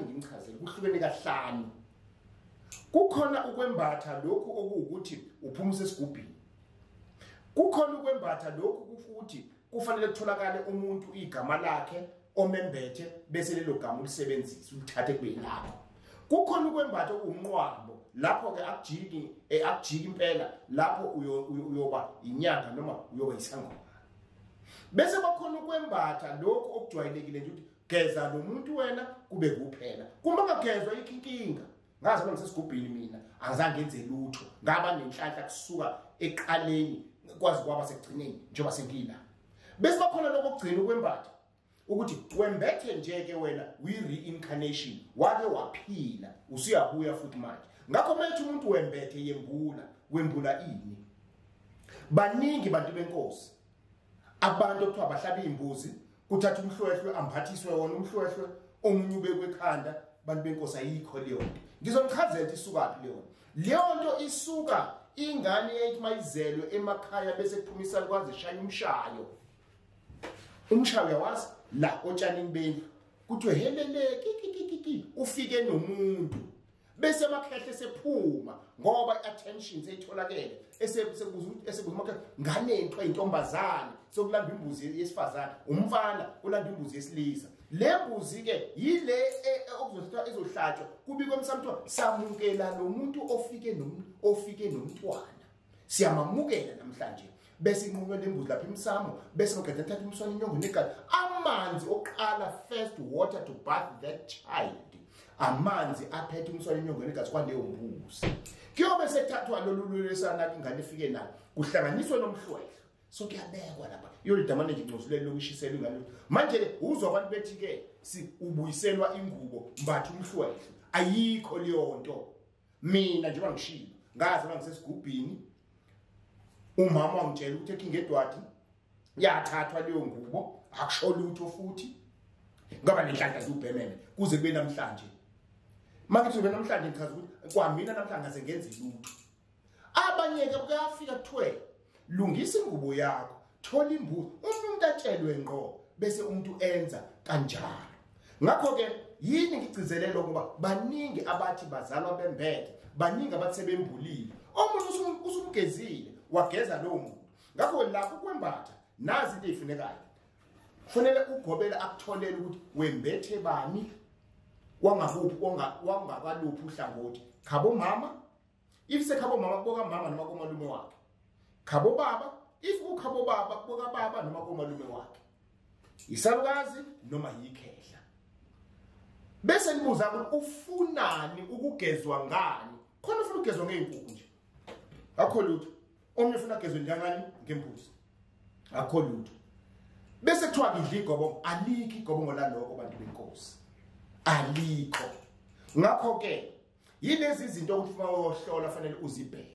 Ngimchazele kuhlukene kahlanu. Kukhona ukwembatha lokhu okuwukuthi uphuma sesigubhini. Kukhona ukwembatha lokhu futhi kufanele kutholakale umuntu igama lakhe omembethe bese lelo gama ulisebenzisa ulithathe kube lapho. Kukhona ukwembatha umnqwabo lapho ke akujiki impela lapho uyoba inyanga noma uyoba isangoma. Bese bakhona ukwembatha lokhu okujwayelekile nje ukuthi geza lo muntu wena kube kuphela. Kuma ngagezwa inkinga ngaze ngisesigubhini mina angizange ngenze lutho ngaba nenhlanhla kusuka eqaleni kwazi kwaba sekugcineni njengoba sengila. Bese bakhona lokho okugcina ukwembatha ukuthi wembethe nje ke wena reincarnation wake waphila usiyabuya futhi manje. Ngakho manje umuntu wembethe wembula ini. Baningi bantu benkosi abantu okuthiwa bahlaba imbuzi kuthatha umhlwehlwe ambathiswe wona umhlwehlwe omunye ubekwe ekhanda bantu benkosi ayikho leyo nto. Ngizomchazela ukuthi isuka leyo nto. Leyo nto isuka ingane ethi mayizelwe emakhaya bese kuphumisa kwaze shaya umshayo. Umshayo yawazi la otshanini bendlu kuthiwe helele kiki ufike nomuntu bese amakhehle sephuma ngoba iattention seyitholakele esebuza ngane into intombazane sokulanda imbuzi yesifazane umfana ulanda imbuzi yesilisa. Le mbuzi ke yile okuzothatha ezohlatshwa kubikwe emsamthwa samukela lo muntu ofike nomntwana siyamamukela namhlanje bese inqumela lembuzi lapha emsamo bese ngokhetha thatha umswane inyongo negazi amanzi oqala first water to bath that child amanzi aphethe umswane inyongo negazi kwaleyo mbuzi kuyobe sethathwa lolulesana ingane ifike nayo kuhlanganiswe nomhlwehlwe so kuyabekwa lapha yolidamane nje incozulelo lokushisela ingane manje ke uzwa abantu bethi ke si ubuyiselwa ingubo mbatha umhlwehlwe ayikho leyo nto. Mina nje bangishilo ngazi bangisesigubhini umama wangitshela ukuthi ekinge edwadi yathathwa leyo ngubo akusho lutho futhi ngaba nenhlanhla zubhememe kuze kube namhlanje. Manje kube namhlanje ngichaza ukuthi kwamina namhlanje asengenzi lutho. Abanye ke kuyafika kuthiwe lungisa ingubo yakho thola imbuzi umuntu atshelwe ngqo bese umuntu enza kanjalo. Ngakho ke yini ngigcizelela ukuba baningi abathi bazalwa bembethe baningi abathi sebembulile omunye usumgezile wageza lo muntu. Ngakho lapho kwembatha nazi into ezifunekayo kufanele ugobela akutholele ukuthi wembethe bani wangakuphi wangakaluphi uhlangothi khabo mama if sekhabo mama kuboka mama noma komalume wakhe khabo baba if ukhabo baba kuboka baba noma komalume wakhe isalukazi noma yikhehla. Bese nibuza ukuthi ufunani ukugezwa ngani khona ufuna ukugezwa ngeenkukhu nje akho lutho omnye ufuna ukugezwa njengani ngembuzi akho lutho. Bese kuthiwa ngidla igobo alikho igobo ngolaloko bantu benkosi alikho. Ngakho ke yilezi izinto ukuthi uma uhlola fanele uzibheke.